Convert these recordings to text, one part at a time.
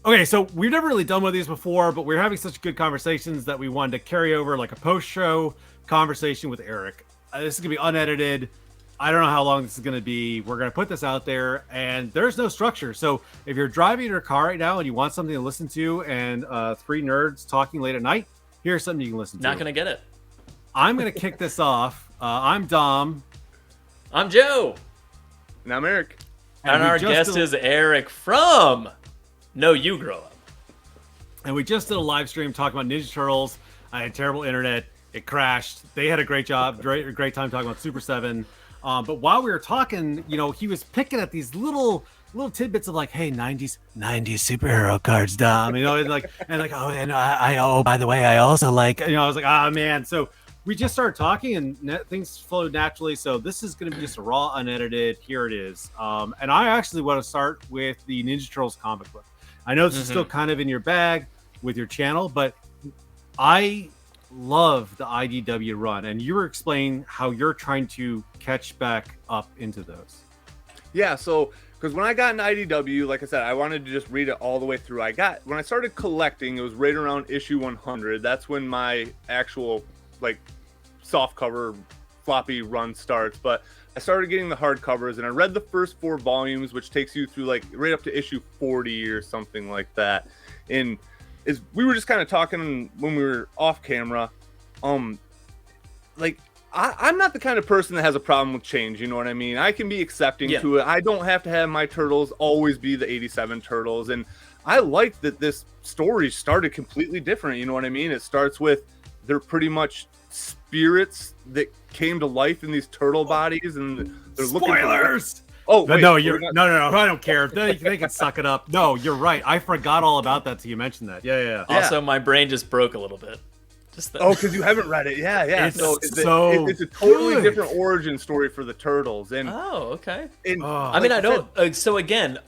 Okay, so we've never really done one of these before, but we're having such good conversations that we wanted to carry over like a post-show conversation with Eric. This is gonna be unedited. I don't know how long this is gonna be. We're gonna put this out there, and there's no structure. So if you're driving your car right now and you want something to listen to, and three nerds talking late at night, here's something you can listen to. Not gonna get it. I'm gonna kick this off. I'm Dom. I'm Joe. And I'm Eric. And our guest is Eric from No You Grow Up. And we just did a live stream talking about Ninja Turtles. I had terrible internet. It crashed. They had a great job, great time talking about Super 7. But while we were talking, he was picking at these little tidbits of like, hey, 90s superhero cards, Dom. By the way, I also like, I was like, ah, man. So we just started talking and things flowed naturally. So this is going to be just a raw, unedited. Here it is. And I actually want to start with the Ninja Turtles comic book. I know this is still kind of in your bag with your channel, but I love the IDW run. And you were explaining how you're trying to catch back up into those. Yeah, so because when I got an IDW, like I said, I wanted to just read it all the way through. When I started collecting, it was right around issue 100. That's when my actual soft cover floppy run starts. But I started getting the hardcovers, and I read the first 4 volumes, which takes you through right up to issue 40 or something like that. And we were just kind of talking when we were off camera. I'm not the kind of person that has a problem with change, you know what I mean? I can be accepting to it. I don't have to have my turtles always be the 87 turtles. And I like that this story started completely different, you know what I mean? It starts with they're pretty much spirits that came to life in these turtle bodies, and they're Spoilers! Oh, wait, no, no, I don't care. They can suck it up. No, you're right. I forgot all about that till you mentioned that. Yeah. Also, my brain just broke a little bit. Because you haven't read it. Yeah. It's it's a totally different origin story for the turtles. And okay. And, I mean, I don't. So again,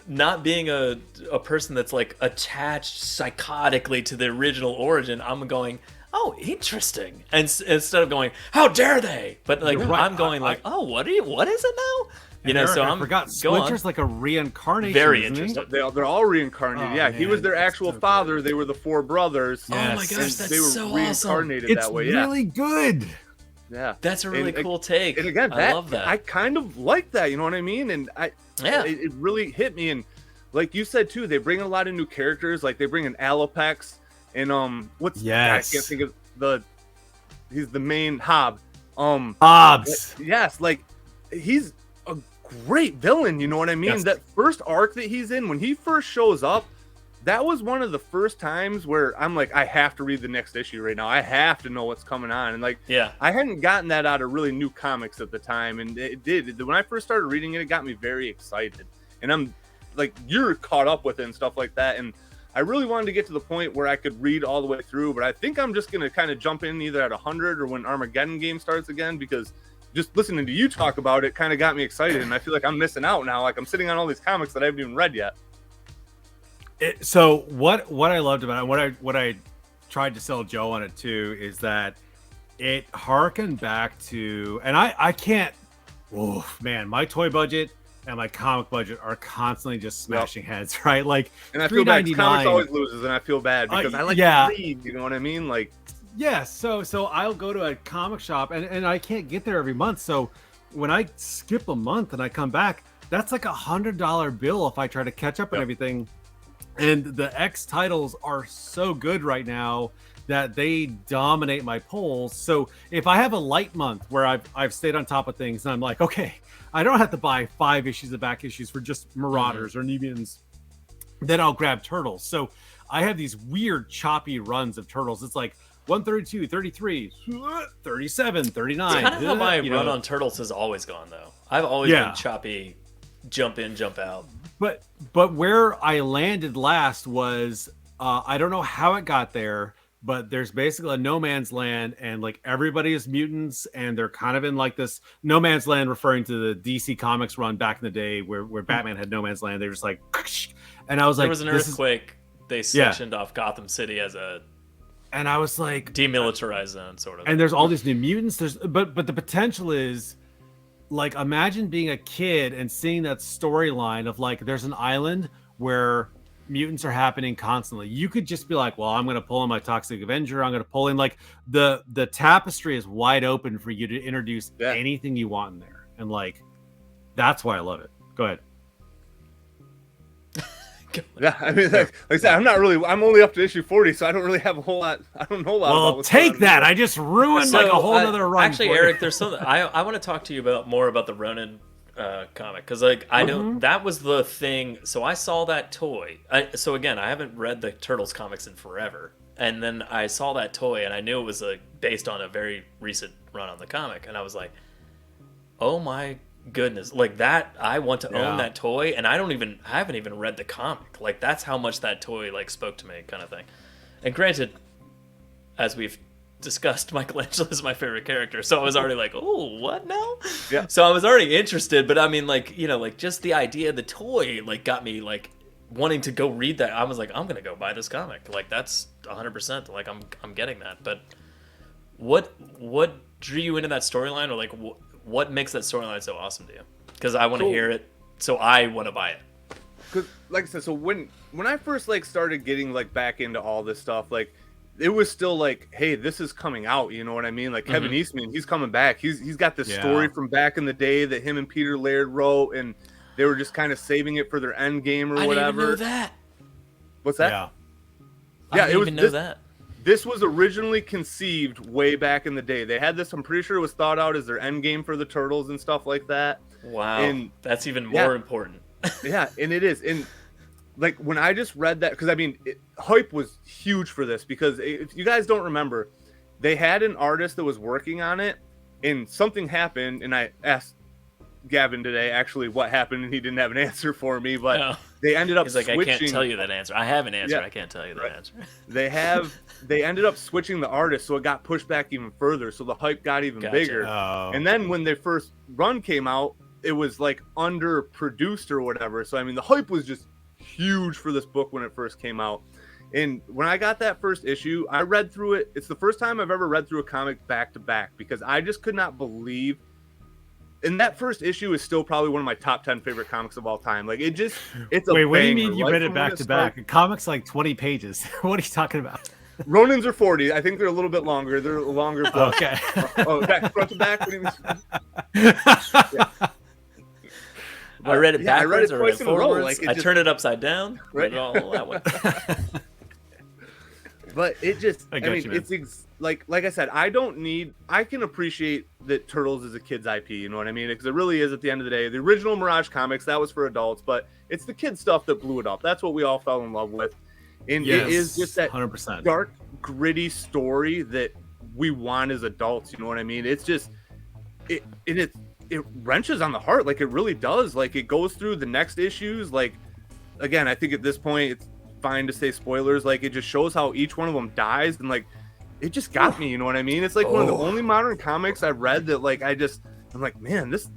not being a person that's attached psychotically to the original origin, I'm going, oh, interesting, and instead of going, how dare they? But right. I'm going oh, what is it now? I forgot Splinter's like a reincarnation. Very interesting. They're all reincarnated. Man, he was their actual father. They were the 4 brothers. Yes. Oh my gosh, that's they were so reincarnated awesome. that way. It's really good. Yeah, that's a really cool take. And again, I love that. I kind of like that. You know what I mean? And it really hit me. And like you said too, they bring in a lot of new characters. Like they bring in Alopex and I can't think of he's the main Hob. Hobbs. Yes, he's a great villain, you know what I mean? Yes. That first arc that he's in, when he first shows up, that was one of the first times where I'm like, I have to read the next issue right now. I have to know what's coming on. And I hadn't gotten that out of really new comics at the time, and it did. When I first started reading it, it got me very excited. And I'm you're caught up with it and stuff like that. And I really wanted to get to the point where I could read all the way through, but I think I'm just going to kind of jump in either at 100 or when Armageddon game starts again, because just listening to you talk about it kind of got me excited, and I feel like I'm missing out now. I'm sitting on all these comics that I haven't even read yet. So what I loved about it, what I tried to sell Joe on it too, is that it harkened back to, and I can't, my toy budget and my comic budget are constantly just smashing heads, right? And I feel bad. Comics always loses, and I feel bad because I like to read. You know what I mean? Yeah, so I'll go to a comic shop and I can't get there every month. So when I skip a month and I come back, that's like $100 bill if I try to catch up on everything. And the X titles are so good right now that they dominate my polls. So if I have a light month where I've stayed on top of things and I'm like, okay, I don't have to buy 5 issues of back issues for just Marauders or New Mutants, then I'll grab Turtles. So I have these weird choppy runs of Turtles. It's like 132, 33, 37, 39. It's kind of how my run on Turtles has always gone, though. I've always been choppy, jump in, jump out. But where I landed last was, I don't know how it got there, but there's basically a no man's land, and everybody is mutants, and they're kind of in this no man's land, referring to the DC Comics run back in the day where Batman had no man's land. They were just and I was there was an earthquake. They sectioned off Gotham City as a, and I was like, demilitarized zone, sort of. And there's all these new mutants. But the potential is, imagine being a kid and seeing that storyline of there's an island where mutants are happening constantly. You could just be like, well, I'm going to pull in my Toxic Avenger. I'm going to pull in like the tapestry is wide open for you to introduce anything you want in there. And like, that's why I love it. Go ahead. Yeah, I mean, like I said, I'm only up to issue 40, so I don't really have a whole lot. I don't know a lot. Well, take that. I just ruined like a whole other run. Actually, Eric, there's something I want to talk to you about more about the Ronin comic, because like I know that was the thing. So I saw that toy. So again, I haven't read the Turtles comics in forever, and then I saw that toy, and I knew it was based on a very recent run on the comic, and I was like, oh my goodness, like that, I want to own that toy, and I haven't even read the comic. Like that's how much that toy like spoke to me, kind of thing. And granted, as we've discussed, Michelangelo is my favorite character, so I was already like, oh, what now? Yeah. So I was already interested, but I mean, like, you know, like just the idea of the toy like got me like wanting to go read that. I was like, I'm gonna go buy this comic. Like that's 100%. Like I'm getting that. But what drew you into that storyline, or like what makes that storyline so awesome to you? Because I want to hear it, so I want to buy it. Because, like I said, so when I first like started getting like back into all this stuff, like it was still like, hey, this is coming out. You know what I mean? Like Kevin Eastman, he's coming back. He's got this story from back in the day that him and Peter Laird wrote, and they were just kind of saving it for their end game or whatever. I didn't even know that. What's that? Yeah, I didn't even know that. This was originally conceived way back in the day. They had this, I'm pretty sure it was thought out as their end game for the Turtles and stuff like that. Wow. And that's even more important. Yeah, and it is. And like when I just read that, because I mean, hype was huge for this, because if you guys don't remember, they had an artist that was working on it, and something happened, and I asked Gavin today actually what happened, and he didn't have an answer for me, but they ended up switching. I can't tell you that answer. I have an answer. I can't tell you that answer. They ended up switching the artist, so it got pushed back even further, so the hype got even bigger. And then when their first run came out, it was like underproduced or whatever. So I mean, the hype was just huge for this book when it first came out. And when I got that first issue, I read through it. It's the first time I've ever read through a comic back to back, because I just could not believe. And that first issue is still probably one of my top 10 favorite comics of all time. Like it's a Wait, what do you banger. mean you read it back to back? A comic's like 20 pages. What are you talking about? Ronins are 40. I think they're a little bit longer. They're a longer book. Okay. Front to back. I read it backwards. I read it twice in a row. Like I turned it upside down. Read it all that way. But it just, like I said, I can appreciate that Turtles is a kid's IP, you know what I mean? Because it really is at the end of the day. The original Mirage comics, that was for adults, but it's the kid stuff that blew it up. That's what we all fell in love with. And it is just that 100%. dark, gritty story that we want as adults, you know what I mean? It's just, it wrenches on the heart, like it really does. Like it goes through the next issues. Like, again, I think at this point, it's fine to say spoilers. Like it just shows how each one of them dies, and like it just got me, you know what I mean? It's like one of the only modern comics I've read that like I'm like, man, this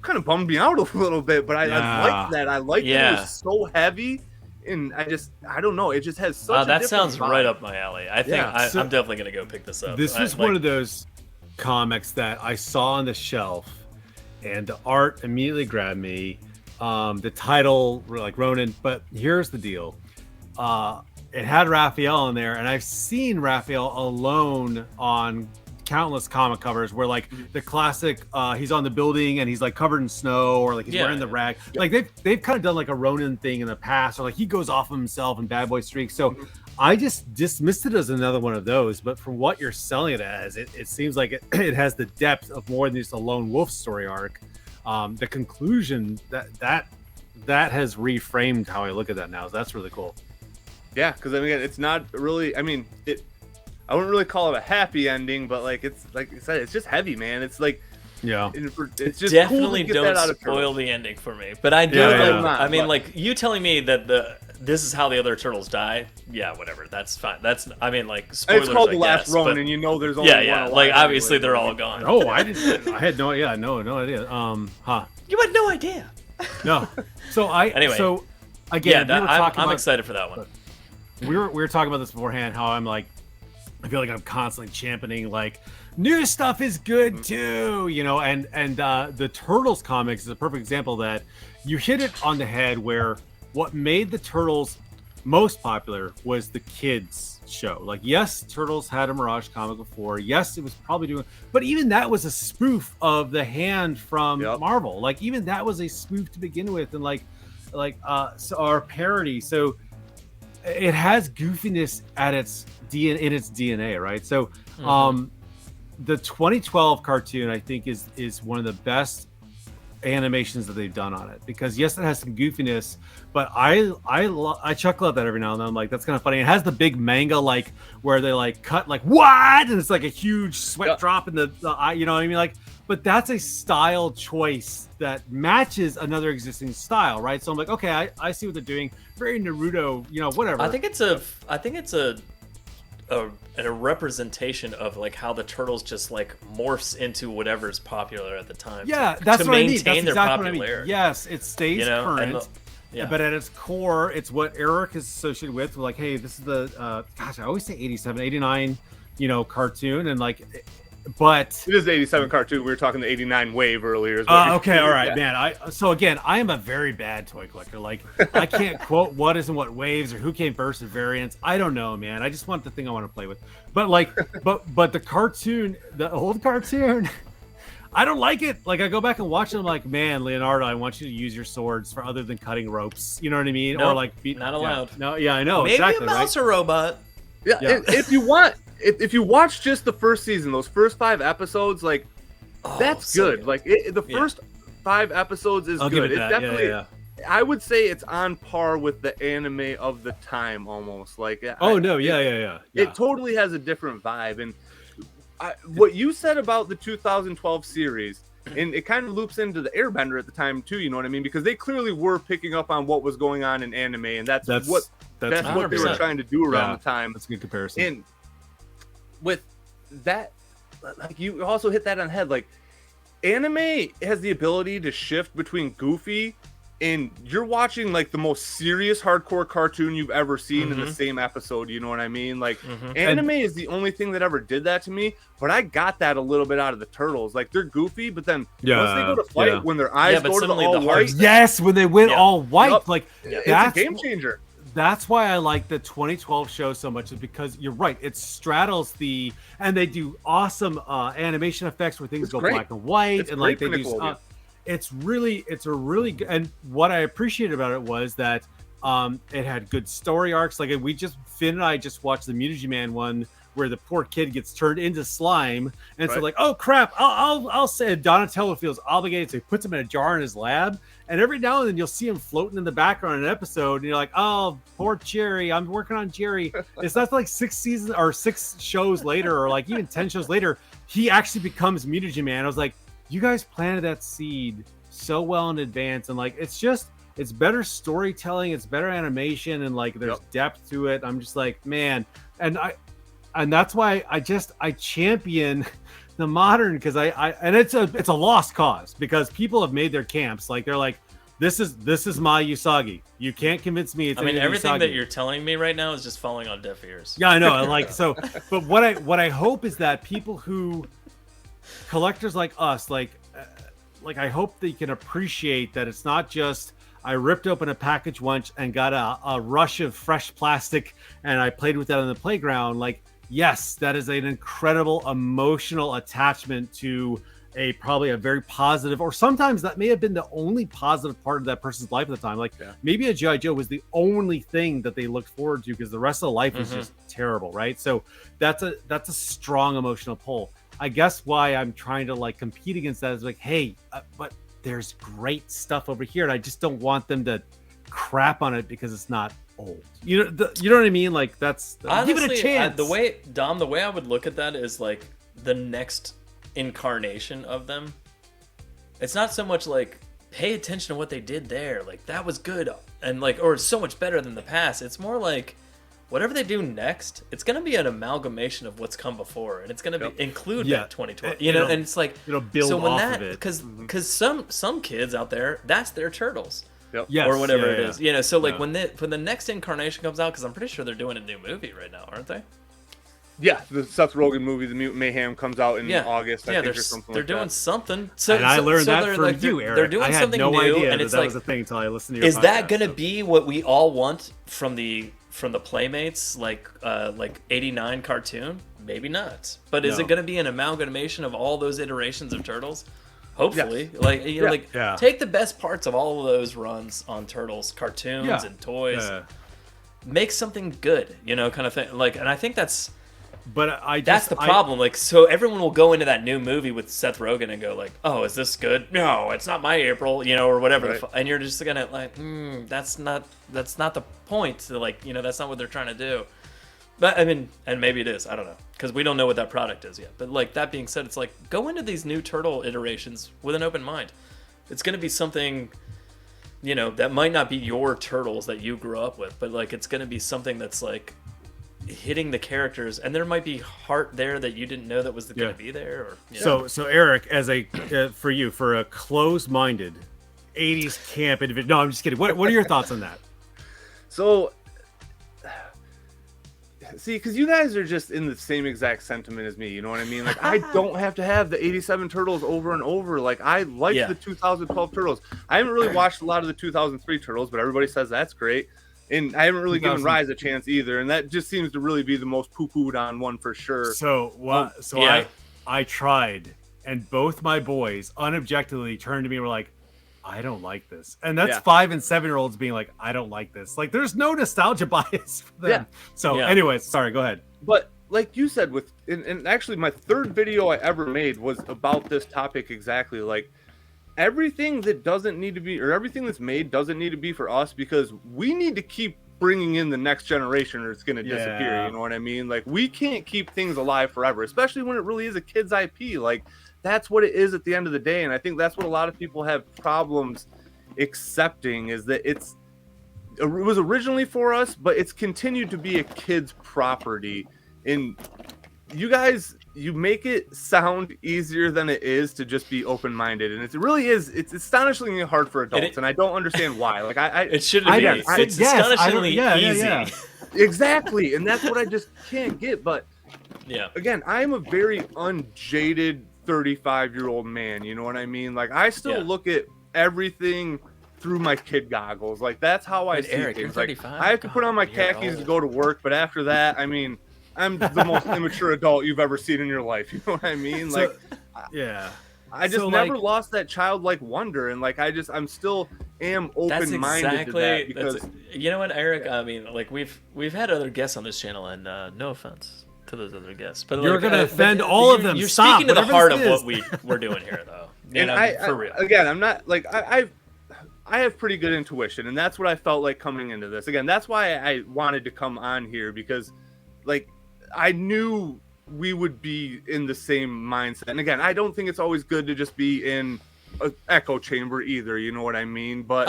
kind of bummed me out a little bit, but I liked that. I liked that it was so heavy, and I don't know, it just has such that sounds vibe. Right up my alley. I think I'm definitely gonna go pick this up. This was one of those comics that I saw on the shelf, and the art immediately grabbed me. The title, like Ronin, but here's the deal. It had Raphael in there, and I've seen Raphael alone on countless comic covers where like the classic he's on the building and he's like covered in snow, or like he's wearing the rag. Like they've kind of done like a Ronin thing in the past, or like he goes off of himself in Bad Boy Streak. So I just dismissed it as another one of those, but from what you're selling it as, it seems like it has the depth of more than just a lone wolf story arc. The conclusion that has reframed how I look at that now. So that's really cool. Yeah, because I mean, it's not really. I mean, I wouldn't really call it a happy ending, but like it's like I said, it's just heavy, man. It's like it's just definitely cool to get don't spoil the ending for me. But I do. I mean, like you telling me that this is how the other turtles die. Yeah, whatever. That's fine. That's like spoilers. It's called The Last Run, and you know there's only one like obviously they're all gone. Oh, I didn't. I had no idea. No idea. You had no idea. No. So anyway. So again, I'm excited for that one. We were talking about this beforehand. How I'm like, I feel like I'm constantly championing like new stuff is good too, you know. And the Turtles comics is a perfect example that you hit it on the head. Where what made the Turtles most popular was the kids show. Like, yes, Turtles had a Mirage comic before. Yes, it was probably doing, but even that was a spoof of the Hand from Marvel. Like, even that was a spoof to begin with, and so our parody. So it has goofiness at its in its DNA, right? So, the 2012 cartoon, I think, is one of the best animations that they've done on it, because yes, it has some goofiness, but I chuckle at that every now and then. I'm like, that's kind of funny. It has the big manga, like, where they like cut like what, and it's like a huge sweat drop in the eye, you know what I mean? Like, but that's a style choice that matches another existing style, right? So I'm like, okay, I see what they're doing. Very Naruto, you know, whatever. I think it's a representation of like how the Turtles just like morphs into whatever's popular at the time. Yeah, that's to what I mean. maintain That's their exactly popularity. what I mean. Yes, it stays current. But at its core, it's what Eric is associated with. Like, hey, this is the I always say 87, 89, you know, cartoon, and like, but it is 87 cartoon. We were talking the 89 wave earlier. Okay, all right, man. So again, I am a very bad toy collector. Like, I can't quote what is and what waves or who came first and variants. I don't know, man. I just want the thing I want to play with. But like, but the cartoon, the old cartoon, I don't like it. Like, I go back and watch it. I'm like, man, Leonardo, I want you to use your swords for other than cutting ropes. You know what I mean? Nope, or like, not allowed. Yeah, no, yeah, I know. Maybe exactly, a mouse or robot. Yeah, if you want. If you watch just the first season, those first 5 episodes, like, that's good. Like, the first 5 episodes is I'll good. Give it that. Definitely, I would say it's on par with the anime of the time, almost. Like, It totally has a different vibe. And what you said about the 2012 series, and it kind of loops into the Airbender at the time too. You know what I mean? Because they clearly were picking up on what was going on in anime, and that's what they were trying to do around the time. That's a good comparison. And with that, like, you also hit that on the head. Like, anime has the ability to shift between goofy and you're watching like the most serious hardcore cartoon you've ever seen in the same episode. You know what I mean? Like, anime is the only thing that ever did that to me. But I got that a little bit out of the Turtles. Like, they're goofy, but then once they go to fight, when their eyes go to the all white, yes, when they went all white, like, it's a game changer. That's why I like the 2012 show so much, is because you're right. It straddles and they do awesome animation effects where things go black and white, and like they do. It's a really good. And what I appreciated about it was that it had good story arcs. Like, Finn and I just watched the Mutagen Man one, where the poor kid gets turned into slime, and so like, oh crap, I'll say Donatello feels obligated, so he puts him in a jar in his lab, and every now and then you'll see him floating in the background in an episode, and you're like, oh, poor Jerry, I'm working on Jerry. It's not like 6 seasons or 6 shows later, or like even 10 shows later, he actually becomes Mutagen Man. I was like, you guys planted that seed so well in advance, and like, it's better storytelling, it's better animation, and like there's depth to it. I'm just like, man, and that's why I champion the modern, because and it's a lost cause, because people have made their camps. Like, they're like, this is my Usagi. You can't convince me it's everything Usagi. That you're telling me right now is just falling on deaf ears. Yeah, I know. Like, so, but what I hope is that people who, collectors like us, like I hope that you can appreciate that it's not just, I ripped open a package once and got a rush of fresh plastic and I played with that on the playground. Like, yes, that is an incredible emotional attachment to probably a very positive, or sometimes that may have been the only positive part of that person's life at the time. Like, maybe a G.I. Joe was the only thing that they looked forward to, because the rest of the life was just terrible, right? So that's a strong emotional pull. I guess why I'm trying to like compete against that is like, hey, but there's great stuff over here, and I just don't want them to crap on it because it's not old. You know what I mean? Like, that's honestly, give it a chance. The way I would look at that is like the next incarnation of them. It's not so much like pay attention to what they did there, like that was good and like, or it's so much better than the past. It's more like whatever they do next, it's going to be an amalgamation of what's come before, and it's going to include that 2012. You know, and it's like, it'll build off of it, because some kids out there, that's their Turtles. Yes, or whatever it is, you know. So like when the next incarnation comes out, because I'm pretty sure they're doing a new movie right now, aren't they? Yeah, the Seth Rogen movie, The Mutant Mayhem, comes out in August, I think, or something they're like doing that. something. And I learned that from like, you, Eric. They're doing I had something no new, idea and it's that like, was a thing until I listened to your is podcast, that going to be what we all want from the Playmates, like 89 cartoon? Maybe not. But is it going to be an amalgamation of all those iterations of Turtles? Hopefully. Yes. Like, you know, take the best parts of all of those runs on Turtles, cartoons and toys. Make something good, you know, kind of thing. Like, and I think that's that's the problem. Like, so everyone will go into that new movie with Seth Rogen and go like, "Oh, is this good? No, it's not my April," you know, or whatever. Right. And you're just gonna like, that's not the point. Like, you know, that's not what they're trying to do. But I mean, and maybe it is. I don't know, because we don't know what that product is yet. But like, that being said, it's like, go into these new Turtle iterations with an open mind. It's gonna be something, you know, that might not be your Turtles that you grew up with, but like, it's gonna be something that's like hitting the characters, and there might be heart there that you didn't know that was going to be there. Or, you know. So Eric, as a for a closed-minded 80s camp individual, no, I'm just kidding. What are your thoughts on that? So, see, because you guys are just in the same exact sentiment as me, you know what I mean? Like, I don't have to have the 87 Turtles over and over. Like, I like the 2012 Turtles. I haven't really watched a lot of the 2003 Turtles, but everybody says that's great. And I haven't really given Rise a chance either, and that just seems to really be the most poo-pooed on one for sure. I tried, and both my boys unobjectively turned to me and were like, I don't like this. And that's 5 and 7-year-olds being like, I don't like this. Like, there's no nostalgia bias for them. So anyways, sorry, go ahead. But like you said, and actually my third video I ever made was about this topic exactly. Like, everything that doesn't need to be, or everything that's made doesn't need to be for us, because we need to keep bringing in the next generation or it's going to disappear. You know what I mean? Like, we can't keep things alive forever, especially when it really is a kid's IP. Like, that's what it is at the end of the day. And I think that's what a lot of people have problems accepting, is that it was originally for us, but it's continued to be a kid's property. And you guys, you make it sound easier than it is to just be open-minded, and it really is. It's astonishingly hard for adults, and I don't understand why. Like, it shouldn't be. It's astonishingly easy. Exactly, and that's what I just can't get. But again, I'm a very unjaded 35-year-old man. You know what I mean? Like, I still look at everything through my kid goggles. Like, that's how I see things. Like, I have to put on my khakis to go to work, but after that, I mean, I'm the most immature adult you've ever seen in your life. You know what I mean? Like, I just never lost that childlike wonder, and like, I'm still open-minded to that, because you know what, Eric? I mean, like, we've had other guests on this channel, and no offense to those other guests, but you're gonna offend all of them. You're speaking to the heart of what we're doing here, though. You know, for real. Again, I'm not like I have pretty good intuition, and that's what I felt like coming into this. Again, that's why I wanted to come on here, because like, I knew we would be in the same mindset. And again, I don't think it's always good to just be in an echo chamber either. You know what I mean? But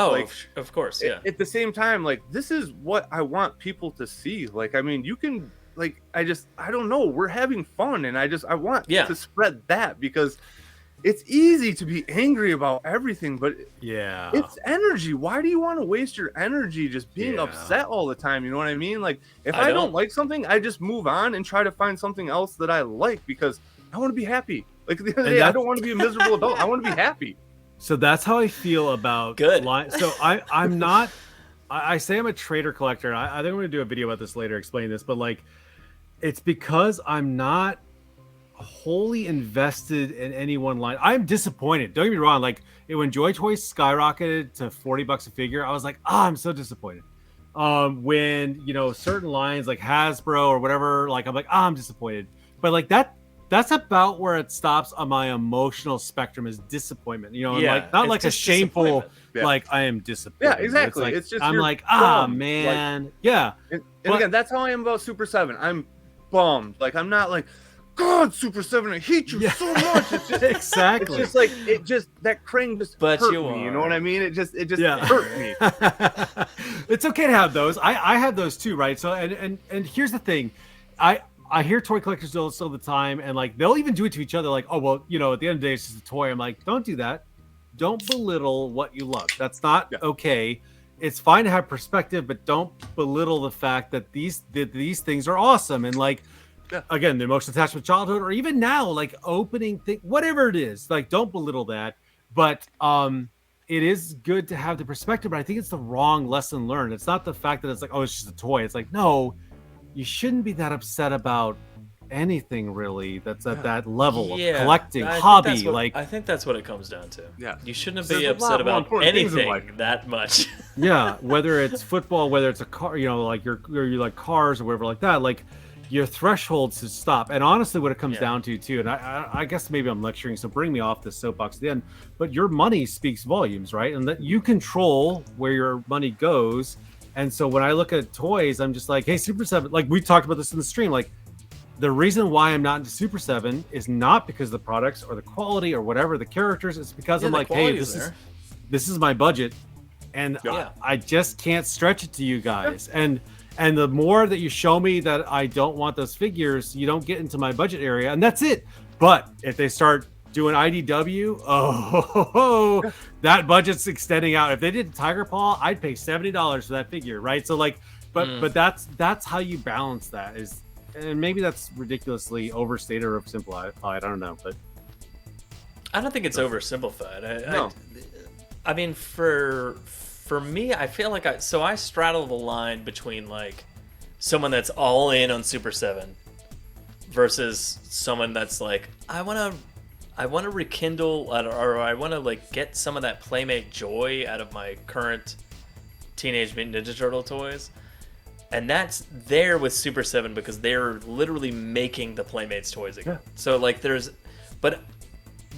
of course, At the same time, like, this is what I want people to see. Like, I mean, you can, like, I don't know. We're having fun, and I want to spread that, because it's easy to be angry about everything, but it's energy. Why do you want to waste your energy just being upset all the time? You know what I mean? Like, if I don't like something, I just move on and try to find something else that I like, because I want to be happy. Like, at the end of the day, I don't want to be a miserable adult. I want to be happy. So that's how I feel about So I'm not. I say I'm a trader collector. I think I'm going to do a video about this later, explaining this, but like, it's because I'm not wholly invested in any one line. I'm disappointed. Don't get me wrong. Like, when Joy Toys skyrocketed to $40 a figure, I was like, I'm so disappointed. When, you know, certain lines like Hasbro or whatever, like, I'm like, I'm disappointed. But like, that's about where it stops on my emotional spectrum, is disappointment. You know, like, not like a shameful, like, I am disappointed. Yeah, exactly. It's just I'm like, man. Like, and again, that's how I am about Super 7. I'm bummed. Like, I'm not like, God, Super 7, I hate you so much. It's just exactly. It's just like, that Krang just hurt me. You know what I mean? It just hurt me. It's okay to have those. I have those too, right? So and here's the thing, I hear toy collectors do this all the time, and like, they'll even do it to each other. Like, oh well, you know, at the end of the day, it's just a toy. I'm like, don't do that. Don't belittle what you love. That's not okay. It's fine to have perspective, but don't belittle the fact that these things are awesome. And like, again, the emotional attachment childhood, or even now, like opening thing, whatever it is, like don't belittle that. But it is good to have the perspective, but I think it's the wrong lesson learned. It's not the fact that it's like, oh, it's just a toy. It's like, no, you shouldn't be that upset about anything really that's at that level of collecting hobby. I think that's what it comes down to. Yeah, you shouldn't be upset about anything that much. Yeah, whether it's football, whether it's a car, like you like cars or whatever like that, like your thresholds to stop. And honestly, what it comes down to too, and I guess maybe I'm lecturing, so bring me off this soapbox at the end, but your money speaks volumes, right? And that you control where your money goes. And so when I look at toys, I'm just like, hey, Super 7, like we talked about this in the stream, like the reason why I'm not into Super 7 is not because of the products or the quality or whatever, the characters. It's because I'm like, hey, this is my budget, and I just can't stretch it to you guys. And the more that you show me that I don't want those figures, you don't get into my budget area, and that's it. But if they start doing IDW, that budget's extending out. If they did Tiger Paw, I'd pay $70 for that figure, right? So like, but that's how you balance that is. And maybe that's ridiculously overstated or simplified. I don't know, but I don't think it's oversimplified. I mean, for me, I feel like I straddle the line between like someone that's all in on Super 7 versus someone that's like, I want to rekindle or I want to like get some of that Playmate joy out of my current Teenage Mutant Ninja Turtle toys. And that's there with Super 7 because they're literally making the Playmates toys again. Yeah. So like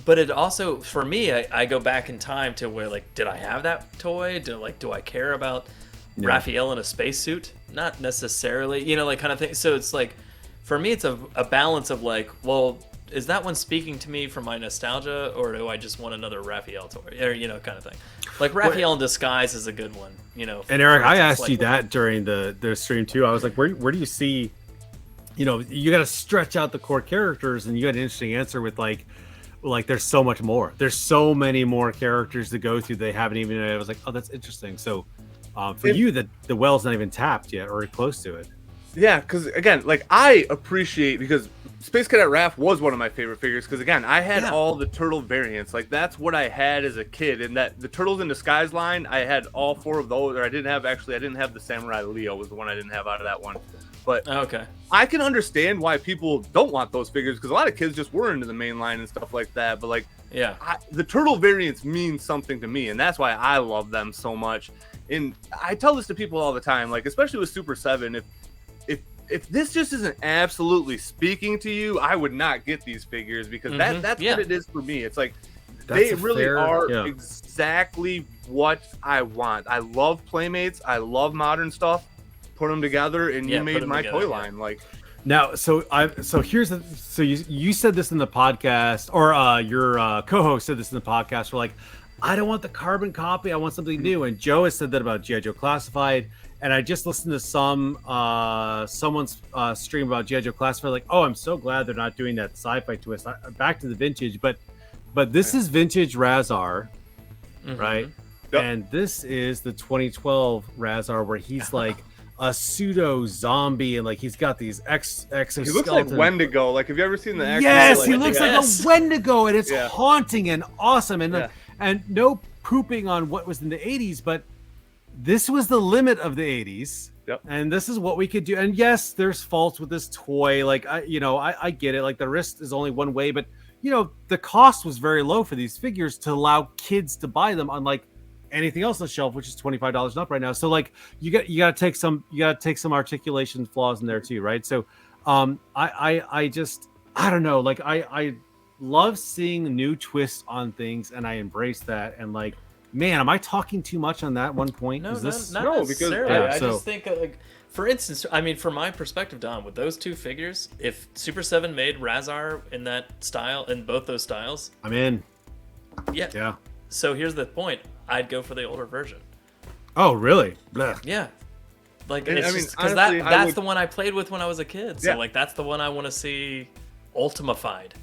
but it also, for me, I go back in time to where like, did I have that toy? Do I care about Raphael in a spacesuit? Not necessarily, like kind of thing. So it's like, for me, it's a balance of like, well, is that one speaking to me from my nostalgia, or do I just want another Raphael toy, or kind of thing? Like Raphael in Disguise is a good one, And Eric, I asked you that during the stream too. I was like, where do you see, you got to stretch out the core characters, and you had an interesting answer with like there's so much more. There's so many more characters to go through. They haven't even. I was like, oh, that's interesting. So for you, the well's not even tapped yet or close to it. Yeah, because again, like I appreciate because Space Cadet Raph was one of my favorite figures because again, I had all the turtle variants. Like that's what I had as a kid, and that the Turtles in Disguise line, I had all 4 of those. Or I didn't have the Samurai Leo was the one I didn't have out of that one. But I can understand why people don't want those figures because a lot of kids just were into the main line and stuff like that. But like, the turtle variants mean something to me, and that's why I love them so much. And I tell this to people all the time, like especially with Super 7, if this just isn't absolutely speaking to you, I would not get these figures because that's what it is for me. It's like they really are exactly what I want. I love Playmates. I love modern stuff. Put them together, and you made my toy line. Like now, so you said this in the podcast, or your co-host said this in the podcast. We're like, I don't want the carbon copy. I want something new. And Joe has said that about G.I. Joe Classified. And I just listened to someone's stream about G.I. Joe Classified. Like, oh, I'm so glad they're not doing that sci-fi twist. Back to the vintage, but this is vintage Razar, right? Yep. And this is the 2012 Razar where he's like a pseudo zombie and like he's got these exoskeleton. He looks like Wendigo. Like, have you ever seen the? Yes, he looks like a Wendigo, and it's haunting and awesome, and and no pooping on what was in the 80s, but this was the limit of the 80s. Yep. And this is what we could do. And yes, there's faults with this toy. Like I get it. Like the wrist is only one way, but the cost was very low for these figures to allow kids to buy them, unlike anything else on the shelf, which is $25 and up right now. So like you got to take some articulation flaws in there too, right? So I don't know. Like I love seeing new twists on things, and I embrace that. And like, man, am I talking too much on that one point? No, not necessarily. I just think, like, for instance, I mean, from my perspective, Don, with those two figures, if Super 7 made Razar in that style, in both those styles, I'm in. Yeah. So here's the point: I'd go for the older version. Oh, really? Blech. Yeah. Like, it's just because that's the one I played with when I was a kid. So like, that's the one I want to see ultimified.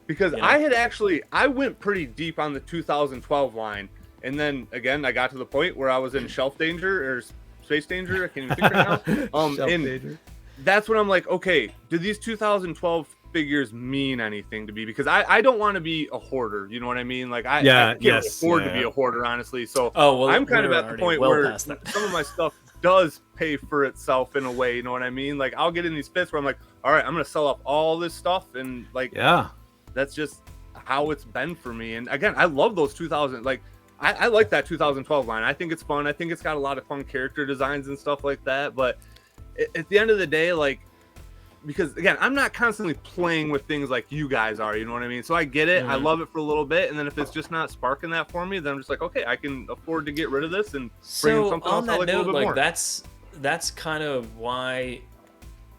Because I went pretty deep on the 2012 line. And then again, I got to the point where I was in Shelf Danger or Space Danger. I can't even think right now. Danger. that's when I'm like, okay, do these 2012 figures mean anything to me? Because I don't want to be a hoarder. You know what I mean? Like I can't afford to be a hoarder, honestly. So I'm kind of at the point where some of my stuff does pay for itself in a way. You know what I mean? Like I'll get in these fits where I'm like, all right, I'm gonna sell off all this stuff, and like, that's just how it's been for me. And again, I love those 2000. Like I like that 2012 line. I think it's fun. I think it's got a lot of fun character designs and stuff like that. But at the end of the day, like, because again, I'm not constantly playing with things like you guys are, you know what I mean? So I get it. I love it for a little bit, and then if it's just not sparking that for me, then I'm just like, okay, I can afford to get rid of this and bring in something else I like a little bit more. That's kind of why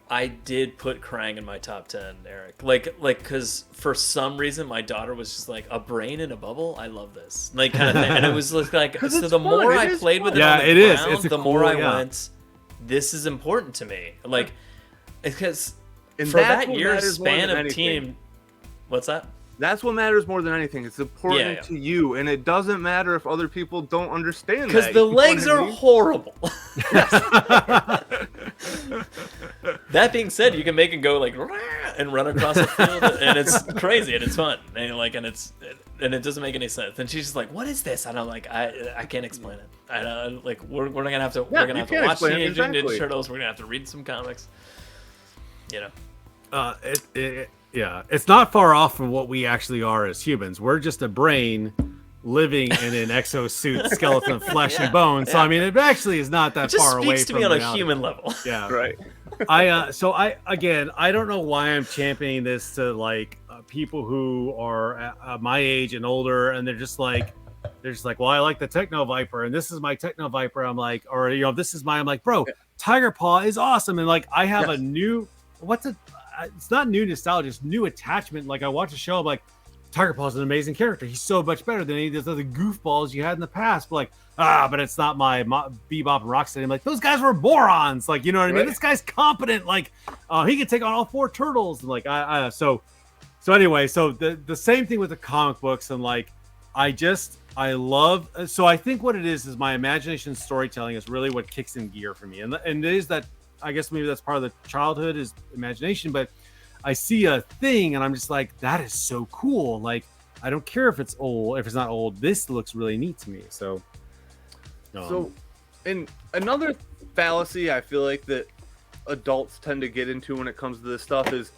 I did put Krang in my top 10, Eric. Like, because for some reason my daughter was just like, a brain in a bubble. I love this, like, kind of thing. And it was like, so the more I played with it, on the ground, the more I went, this is important to me. Like, because for that year's span of team, what's that? That's what matters more than anything. It's important to you, and it doesn't matter if other people don't understand that. Because the legs are horrible. That being said, you can make it go like and run across the field, and it's crazy and it's fun, and like, and it doesn't make any sense. And she's just like, "What is this?" And I'm like, "I can't explain it. Like we're gonna have to watch Teenage Mutant Ninja Turtles. We're gonna have to read some comics." You know, it's not far off from what we actually are as humans. We're just a brain living in an exosuit, skeleton, flesh and bone. So I mean, it actually is not that far away. It speaks to me on a human level. Yeah, right. I don't know why I'm championing this to like people who are my age and older, and they're just like, well, I like the Techno Viper, and this is my Techno Viper. I'm like, or this is my. I'm like, bro, Tiger Paw is awesome, and like I have a new. It's not new nostalgia, it's new attachment. Like I watch a show, I'm like, Tiger Paw's an amazing character. He's so much better than any of those other goofballs you had in the past. But like, but it's not my Bebop and Rocksteady. I'm like, those guys were morons. Like, you know what I mean? This guy's competent. Like, he can take on all 4 turtles. And like, so anyway, so the same thing with the comic books. And like, I love. So I think what it is my imagination storytelling is really what kicks in gear for me. And it is that. I guess maybe that's part of the childhood is imagination, but I see a thing and I'm just like, that is so cool. Like, I don't care if it's old, if it's not old, this looks really neat to me. So, and another fallacy I feel like that adults tend to get into when it comes to this stuff is,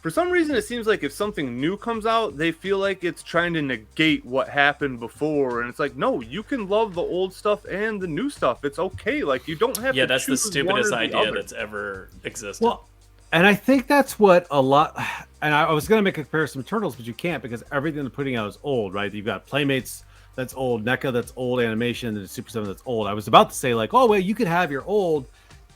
for some reason, it seems like if something new comes out, they feel like it's trying to negate what happened before. And it's like, no, you can love the old stuff and the new stuff. It's okay. Like, you don't have to that's the choose stupidest one or the idea other. that's ever existed. Well, and I think that's what a lot, and I was going to make a comparison with Turtles, but you can't because everything they're putting out is old, right? You've got Playmates that's old, NECA that's old, animation, and Super 7 that's old. I was about to say like, oh, well, you could have your old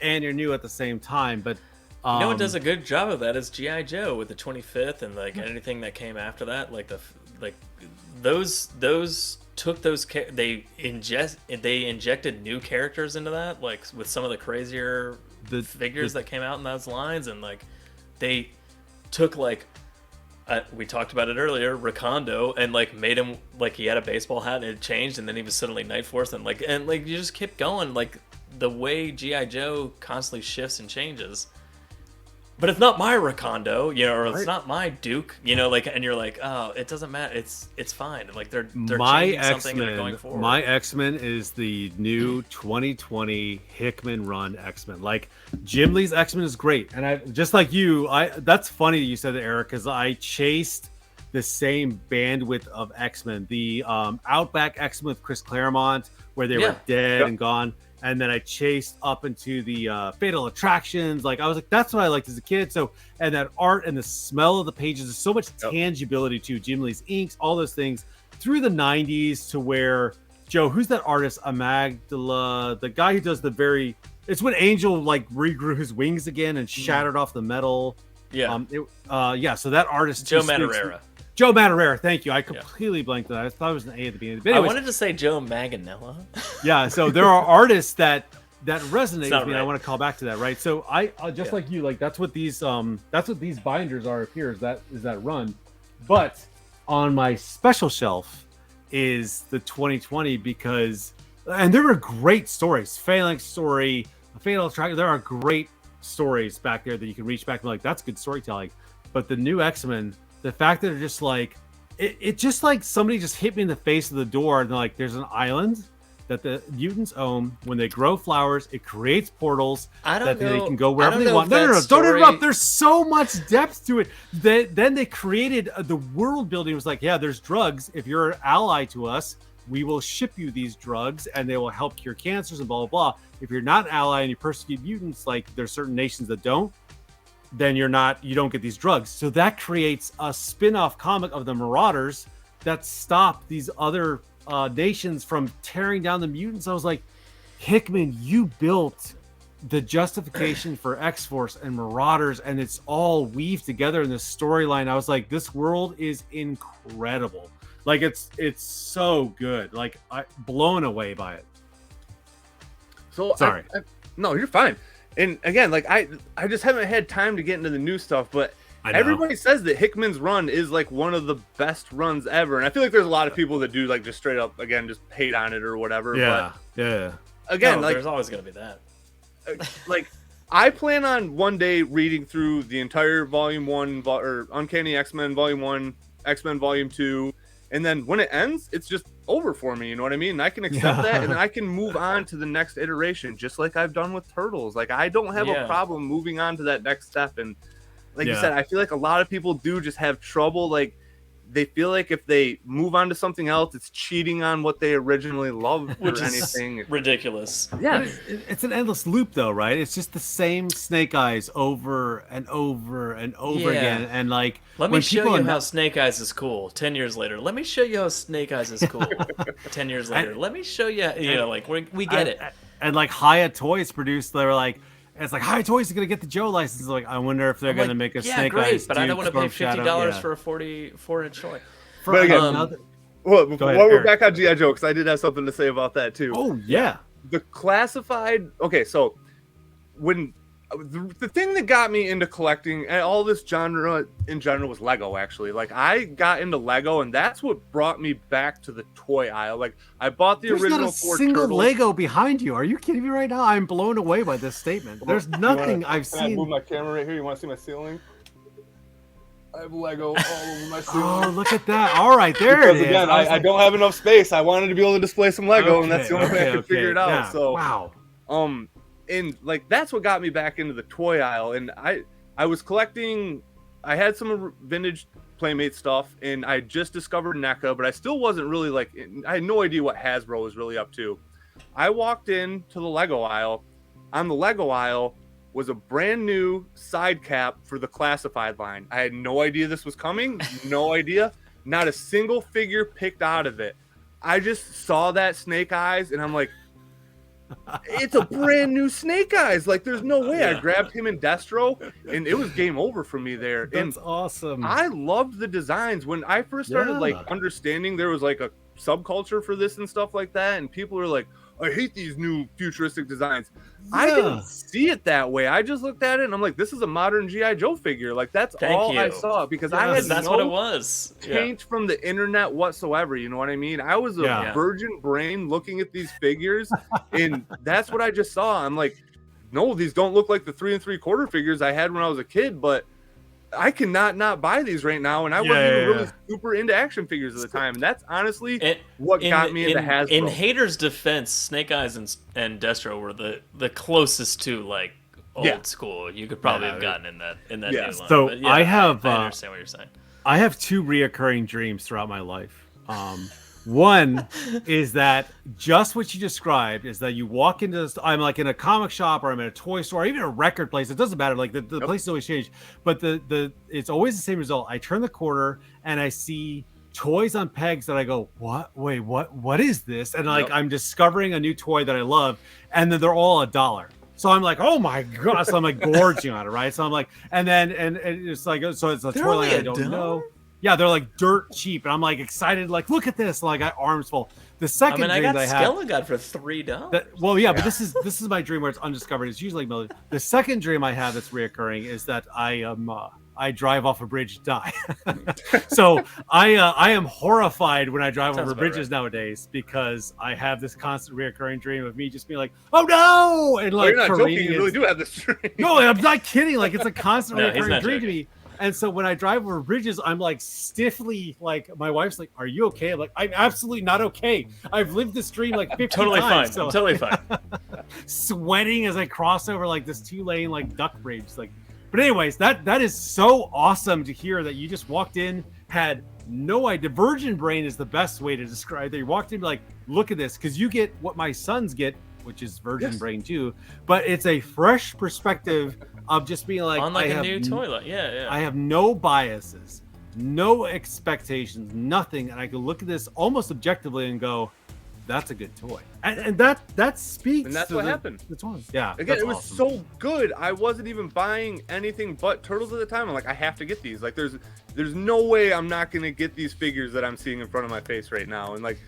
and your new at the same time, but you know what does a good job of that is G.I. Joe with the 25th and like anything that came after that, like those took those they injected new characters into that, like with some of the crazier figures that came out in those lines, and like they took like we talked about it earlier, Rakondo, and like made him like he had a baseball hat and it changed, and then he was suddenly Night Force, and like you just kept going, like the way G.I. Joe constantly shifts and changes. But it's not my Rakondo, or it's not my Duke, like, and you're like, oh, it doesn't matter. It's fine. Like they're changing something and they're going forward. My X-Men is the new 2020 Hickman run X-Men. Like Jim Lee's X-Men is great, and I just like you. That's funny you said that, Eric, because I chased the same bandwidth of X-Men, the Outback X-Men with Chris Claremont, where they were dead and gone. And then I chased up into the Fatal Attractions. Like I was like, that's what I liked as a kid. So, and that art and the smell of the pages, there's so much tangibility to Jim Lee's inks, all those things through the 90s to where Joe, who's that artist? Amagdala, the guy who does it's when Angel like regrew his wings again and shattered off the metal. Yeah. So that artist, Joe Madureira. Joe Madureira, thank you. I completely blanked on that. I thought it was an A at the beginning. But anyways, I wanted to say Joe Manganiello. Yeah, so there are artists that resonate with me. Right. I want to call back to that, right? So I just like you, like that's what these binders are up here. Is that run? But on my special shelf is the 2020 and there were great stories. Phalanx story, Fatal Attraction. There are great stories back there that you can reach back and be like, that's good storytelling. But the new X-Men, the fact that they're just like, it just like somebody just hit me in the face of the door and they're like, there's an island that the mutants own. When they grow flowers, it creates portals they can go wherever they want. No, don't interrupt. There's so much depth to it. Then they created the world building. It was like, yeah, there's drugs. If you're an ally to us, we will ship you these drugs and they will help cure cancers and blah, blah, blah. If you're not an ally and you persecute mutants, like there's certain nations that don't, then you don't get these drugs. So that creates a spin-off comic of the Marauders that stop these other nations from tearing down the mutants. I was like, Hickman, you built the justification for X-Force and Marauders, and it's all weaved together in this storyline. I was like, this world is incredible. Like it's so good. Like I blown away by it. So sorry. No, you're fine. And again, like I just haven't had time to get into the new stuff, but everybody says that Hickman's run is like one of the best runs ever. And I feel like there's a lot of people that do like just straight up, again, just hate on it or whatever. Yeah. But yeah. Again, like there's always going to be that. Like I plan on one day reading through the entire Volume 1 or Uncanny X-Men Volume 1, X-Men Volume 2. And then when it ends, it's just over for me. You know what I mean? And I can accept that, and I can move on to the next iteration, just like I've done with Turtles. Like I don't have a problem moving on to that next step. And like you said, I feel like a lot of people do just have trouble. Like they feel like if they move on to something else, it's cheating on what they originally loved or anything. Ridiculous. Yeah, it's an endless loop, though, right? It's just the same Snake Eyes over and over and over again. And like, let me show you how Snake Eyes is cool. 10 years later, let me show you how Snake Eyes is cool. 10 years later, let me show you. You know, like we get it. And like Hiya Toys produced, they were like. It's like Hiya Toys is gonna get the Joe license. Like, I wonder if they're gonna make a Snake Eyes. But I don't want to pay $50 for a 44-inch toy. But again, while we're back on G.I. Joe, because I did have something to say about that too. Oh yeah, the classified. Okay, so when the thing that got me into collecting and all this genre in general was Lego. Actually, like I got into Lego, and that's what brought me back to the toy aisle. Like I bought the original. There's not a single Lego behind you. Are you kidding me right now? I'm blown away by this statement. There's nothing I've seen. Can I move my camera right here? You want to see my ceiling? I have Lego all over my ceiling. Oh, look at that! All right, there it is. Again, I don't have enough space. I wanted to be able to display some Lego, and that's the only way I could figure it out. Yeah. So wow. And like that's what got me back into the toy aisle. And I was collecting. I had some vintage Playmate stuff, and I just discovered NECA, but I still wasn't really like. I had no idea what Hasbro was really up to. I walked into the Lego aisle. On the Lego aisle was a brand new side cap for the classified line. I had no idea this was coming. No idea. Not a single figure picked out of it. I just saw that Snake Eyes, and I'm like. It's a brand new Snake Eyes. Like, there's no way. I grabbed him and Destro, and it was game over for me there. That's awesome. I loved the designs when I first started like understanding there was like a subculture for this and stuff like that. And people were like, I hate these new futuristic designs. I didn't see it that way. I just looked at it and I'm like, this is a modern G.I. Joe figure. Like that's all I saw because I had that's no what it was. taint from the internet whatsoever. You know what I mean? I was a virgin brain looking at these figures and that's what I just saw. I'm like, no, these don't look like the 3 3/4 figures I had when I was a kid, but I cannot not buy these right now, and I wasn't even really super into action figures at the time, and that's honestly what got me into Hasbro. In Hater's defense, Snake Eyes and Destro were the closest to like old school you could probably have gotten in that new line. So but I understand what you're saying. I have 2 reoccurring dreams throughout my life. One is that just what you described is that you walk into this, I'm like in a comic shop or I'm in a toy store or even a record place. It doesn't matter. Like the place always changed, but it's always the same result. I turn the corner and I see toys on pegs that I go, what? Wait, what is this? And like, I'm discovering a new toy that I love. And then they're all $1. So I'm like, oh my God. So I'm like gorging on it. Right. So I'm like, and it's like, so it's a toy line I don't know. Yeah, they're like dirt cheap, and I'm like excited. Like, look at this! Like, I arms full. The second dream I have, Skelegon for $3. Well, but this is my dream where it's undiscovered. It's usually like the second dream I have that's reoccurring is that I I drive off a bridge, die. So I am horrified when I drive over bridges nowadays because I have this constant reoccurring dream of me just being like, oh no, and like you're not joking. You really do have this dream. No, I'm not kidding. Like it's a constant No, reoccurring dream to me. And so when I drive over bridges, I'm like stiffly, like my wife's like, "Are you okay?" I'm like, "I'm absolutely not okay. I've lived this dream like 50 totally times." Fine. So. I'm totally fine. Sweating as I cross over like this 2-lane like duck bridge. Like, but anyways, that is so awesome to hear that you just walked in, had no idea. Virgin brain is the best way to describe that. You walked in like, look at this, because you get what my sons get, which is virgin brain too, but it's a fresh perspective of just being like, on like a new toilet. Yeah. I have no biases, no expectations, nothing, and I can look at this almost objectively and go, that's a good toy, and that speaks. And that's to what happened. The toy. Yeah. Again, it was awesome. So good. I wasn't even buying anything but turtles at the time. I'm like, I have to get these. Like, there's no way I'm not gonna get these figures that I'm seeing in front of my face right now, and like.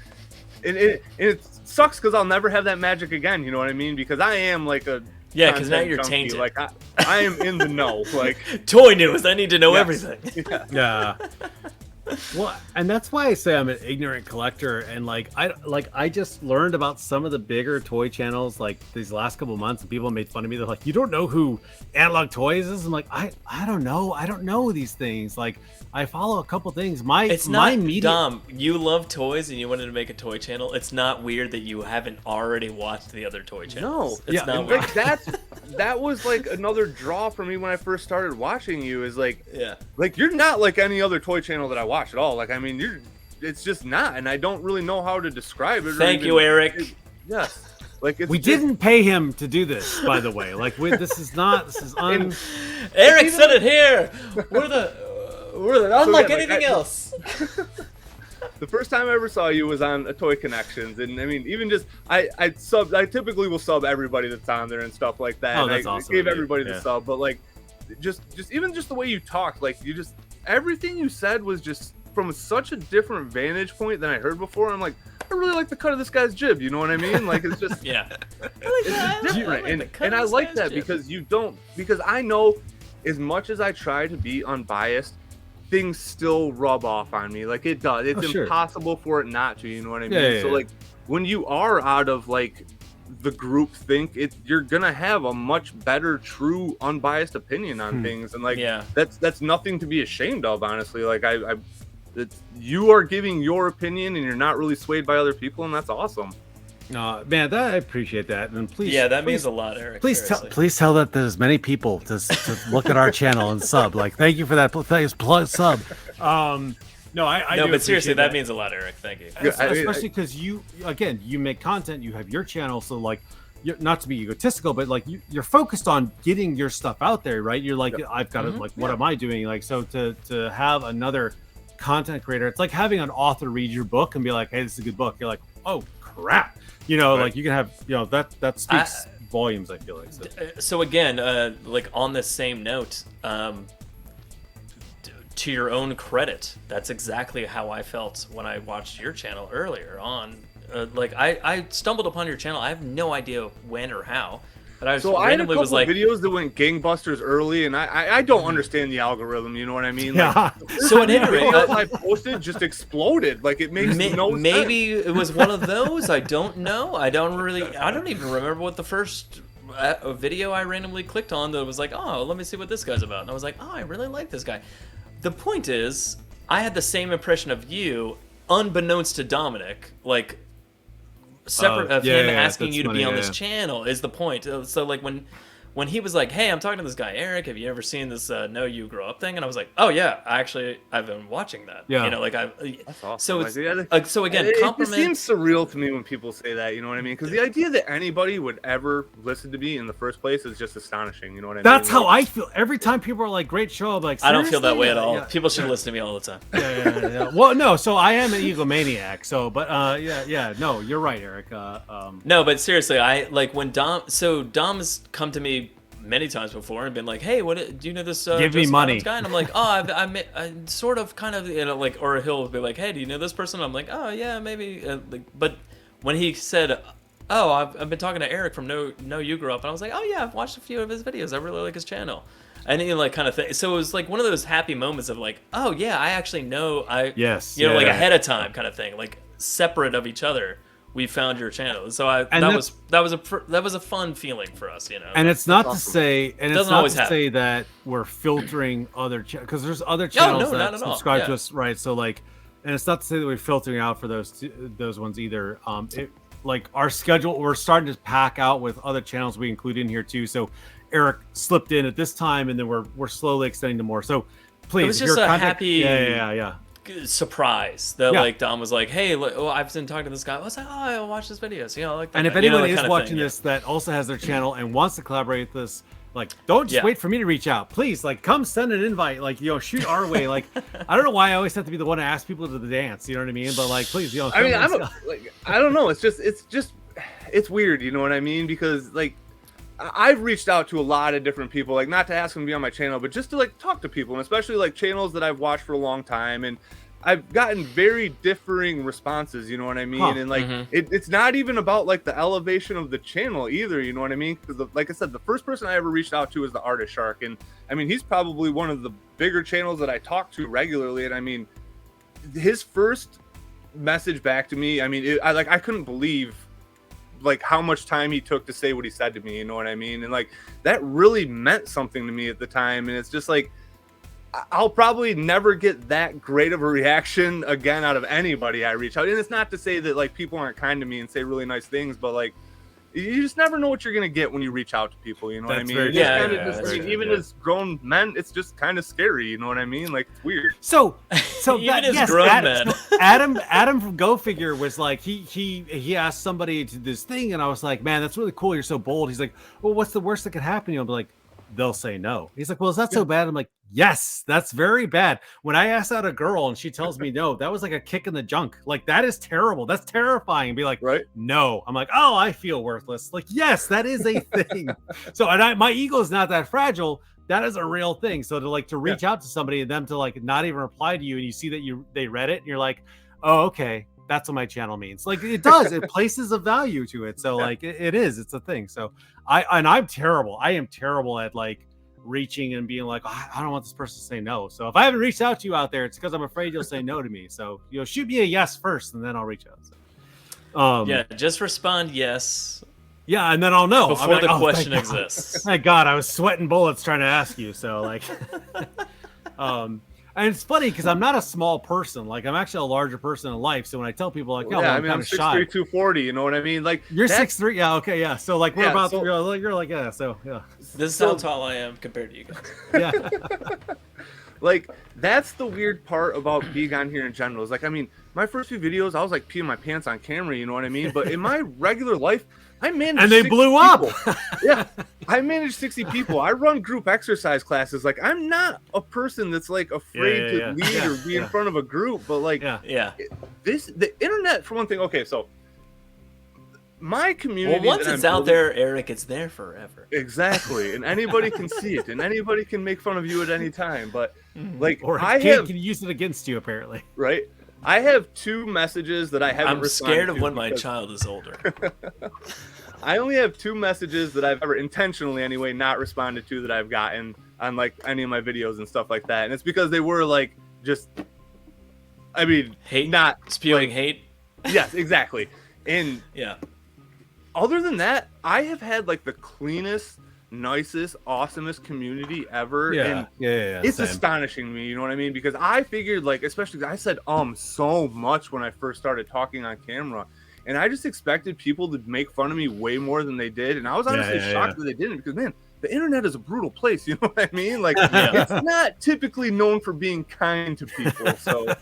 And it sucks because I'll never have that magic again. You know what I mean? Because I am like a because now you're tainted. Like I am in the know. Like toy news, I need to know everything. Yeah. Well, and that's why I say I'm an ignorant collector, and I just learned about some of the bigger toy channels like these last couple of months, and people made fun of me. They're like, "You don't know who Analog Toys is?" I'm like, I don't know. I don't know these things. Like, I follow a couple things. It's not dumb. You love toys and you wanted to make a toy channel. It's not weird that you haven't already watched the other toy channels. No, it's not weird. Like that was like another draw for me when I first started watching you. Is like, like you're not like any other toy channel that I watch at all. Like, I mean, it's just not, and I don't really know how to describe it. Thank you, Eric. Yes. Like we didn't pay him to do this, by the way. Like, this is Eric said it here. We're unlike anything else. The first time I ever saw you was on a Toy Connections, and I mean, even just I typically will sub everybody that's on there and stuff like that. Oh, that's awesome. I gave everybody the sub, but like, just even just the way you talked, like everything you said was just from such a different vantage point than I heard before. I'm like, I really like the cut of this guy's jib. You know what I mean? Like, it's just it's different, and I like that because because I know as much as I try to be unbiased, things still rub off on me. Like, it does. It's impossible for it not to. You know what I mean? So like, when you are out of like the group think, you're gonna have a much better, true, unbiased opinion on things, and like that's nothing to be ashamed of. Honestly, like you are giving your opinion, and you're not really swayed by other people, and that's awesome. No, man, I appreciate that, and please. Yeah, that means a lot, Eric. Please tell that there's many people to look at our channel and sub. Like, thank you for that. Please sub. No, I no, do but seriously, that means a lot, Eric. Thank you. Especially because you make content, you have your channel, so like, you're, not to be egotistical, but like you're focused on getting your stuff out there, right? You're like, I've got to like, what am I doing? Like, so to have another content creator, it's like having an author read your book and be like, hey, this is a good book. You're like, oh crap, like you can have, that speaks volumes, I feel like. So again, like on the same note, to your own credit, that's exactly how I felt when I watched your channel earlier on. Like I stumbled upon your channel. I have no idea when or how, but I randomly was like, videos that went gangbusters early, and I don't understand the algorithm. You know what I mean? Like, so at any rate, I posted just exploded. Like, it makes no sense. Maybe it was one of those. I don't know. I don't even remember what the first video I randomly clicked on that was like, oh, let me see what this guy's about. And I was like, oh, I really like this guy. The point is, I had the same impression of you, unbeknownst to Dominic, like separate of him asking you to be on this channel is the point. So like when he was like, hey, I'm talking to this guy Eric, have you ever seen this No You Grow Up thing? And I was like, oh yeah, I've been watching that. That's awesome. So it's so again, compliment. It seems surreal to me when people say that. You know what I mean? Because the idea that anybody would ever listen to me in the first place is just astonishing. You know what I mean? That's how I feel every time people are like, great show. I'm like, seriously? I don't feel that way at all. People should listen to me all the time. Yeah. Well, no, so I am an egomaniac. So, but no, you're right, Eric. No, but seriously, I like when Dom's come to me many times before and been like, hey, what do you know this give me money guy? And I'm like, oh, I sort of kind of, like, or he'll be like, hey, do you know this person? I'm like, oh yeah, maybe, but when he said, oh, I've been talking to Eric from No You Grew Up, and I was like, oh yeah, I've watched a few of his videos. I really like his channel. And he like kind of thing. So it was like one of those happy moments of like, oh yeah, I actually know yes, you know, like ahead of time kind of thing, like separate of each other. We found your channel, so that was a fun feeling for us, you know. And it's not to say, that we're filtering other because there's other channels that subscribe to us, right? So like, and it's not to say that we're filtering out for those ones either. Like our schedule, we're starting to pack out with other channels we include in here too. So Eric slipped in at this time, and then we're slowly extending to more. So please, it was just a happy, yeah. surprise that like Dom was like, hey, look, I've been talking to this guy. I was like, oh, I'll watch his videos. You know, like that. And if anyone is watching this that also has their channel and wants to collaborate with us, like, don't just wait for me to reach out. Please, like, come send an invite. Like, you know, shoot our way. Like, I don't know why I always have to be the one to ask people to the dance. You know what I mean? But like, please, you know. I mean, I don't know. It's weird. You know what I mean? Because like, I've reached out to a lot of different people, like not to ask them to be on my channel, but just to like talk to people, and especially like channels that I've watched for a long time, and I've gotten very differing responses, you know what I mean? And like, it's not even about like the elevation of the channel either, you know what I mean? Because like I said, the first person I ever reached out to is the Artist Shark, and I mean, he's probably one of the bigger channels that I talk to regularly, and I mean, his first message back to me, I mean, I couldn't believe like how much time he took to say what he said to me, you know what I mean? And like that really meant something to me at the time, and it's just like I'll probably never get that great of a reaction again out of anybody I reach out. And it's not to say that like people aren't kind to me and say really nice things, but like you just never know what you're gonna get when you reach out to people, you know what I mean? Even as grown men, it's just kind of scary, you know what I mean? Like it's weird. So even as grown men. So Adam from Go Figure was like he asked somebody to this thing, and I was like, man, that's really cool. You're so bold. He's like, well, what's the worst that could happen? You'll be like, they'll say no. He's like, well, is that so bad? I'm like, yes, that's very bad. When I asked out a girl and she tells me no, that was like a kick in the junk. Like that is terrible. That's terrifying. And be like, no. I'm like, oh, I feel worthless. Like, yes, that is a thing. So, and my ego is not that fragile. That is a real thing. So to reach out to somebody and them to like not even reply to you, and you see that they read it, and you're like, oh, okay, that's what my channel means. Like it does. It places a value to it. So like it's a thing. So I'm terrible. I am terrible at like reaching and being like, oh, I don't want this person to say no. So if I haven't reached out to you out there, it's because I'm afraid you'll say no to me. So shoot me a yes first, and then I'll reach out. So, just respond yes. Yeah, and then I'll know before the question exists. Thank God, I was sweating bullets trying to ask you. So like, and it's funny because I'm not a small person. Like I'm actually a larger person in life. So when I tell people like, I'm kind of shy. 6'3", 240. You know what I mean? Like you're 6'3". Yeah. Okay. Yeah. So like we're about. So, you're like yeah. So yeah. This is how tall I am compared to you guys. Yeah. Like that's the weird part about being on here in general. Is like, I mean, my first few videos, I was like peeing my pants on camera. You know what I mean? But in my regular life, I manage. And they blew up. Yeah, I manage 60 people. I run group exercise classes. Like, I'm not a person that's like afraid to lead or be in front of a group. But like, the internet, for one thing. Okay, so my community. Well, once it's out there, Eric, it's there forever. Exactly, and anybody can see it, and anybody can make fun of you at any time. But like, or can use it against you, apparently. Right. I have 2 messages that I haven't. I'm scared of when my child is older. I only have 2 messages that I've ever intentionally, anyway, not responded to that I've gotten on like any of my videos and stuff like that, and it's because they were like just, I mean, hate, not spewing like, hate. Yes, exactly. And other than that, I have had like the cleanest, nicest, awesomest community ever. It's same. astonishing to me, you know what I mean? Because I figured, like, especially I said so much when I first started talking on camera, and I just expected people to make fun of me way more than they did, and I was honestly shocked that they didn't, because man, the internet is a brutal place, you know what I mean? Like it's not typically known for being kind to people. So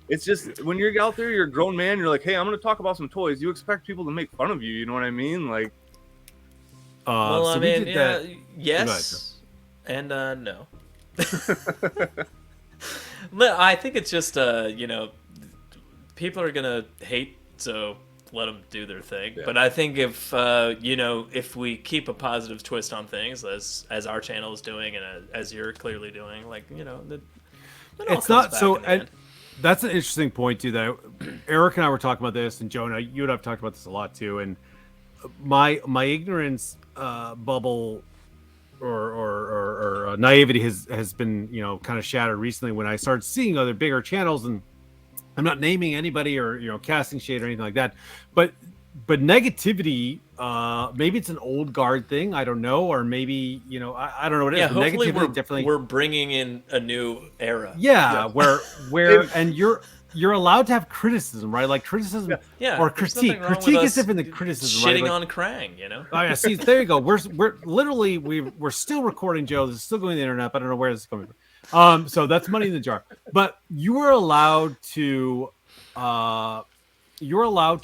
it's just when you're out there, you're a grown man, you're like, hey, I'm gonna talk about some toys, you expect people to make fun of you know what I mean? Like well, so I mean, yes, and no. I think it's just people are gonna hate, so let them do their thing. But I think if if we keep a positive twist on things, as our channel is doing, and as you're clearly doing, like it's not so. And that's an interesting point too. That Eric and I were talking about this, and Jonah, you and I've talked about this a lot too, and my ignorance bubble or naivety has been, you know, kind of shattered recently when I started seeing other bigger channels, and I'm not naming anybody or, you know, casting shade or anything like that, but negativity, maybe it's an old guard thing, I don't know, or maybe, you know, I don't know what it is. Hopefully Negativity we're bringing in a new era. Where and you're allowed to have criticism, right? Like criticism or critique. Critique is different than criticism, shitting right? on Krang, you know? Oh yeah, see, there you go. We're literally we're still recording, Joe. This is still going to the internet, but I don't know where this is coming from. So that's money in the jar. But you were allowed to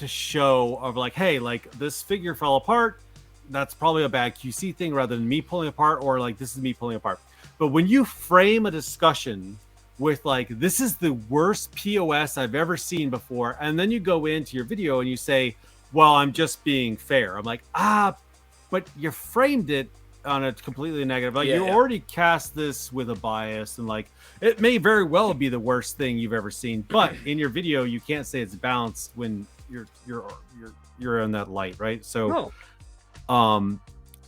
show of like, hey, like this figure fell apart. That's probably a bad QC thing rather than me pulling apart, or like this is me pulling apart. But when you frame a discussion with like, this is the worst POS I've ever seen before, and then you go into your video and you say, well, I'm just being fair. I'm like, but you framed it on a completely negative. Like you already cast this with a bias, and like it may very well be the worst thing you've ever seen. But in your video, you can't say it's balanced when you're in that light, right? So,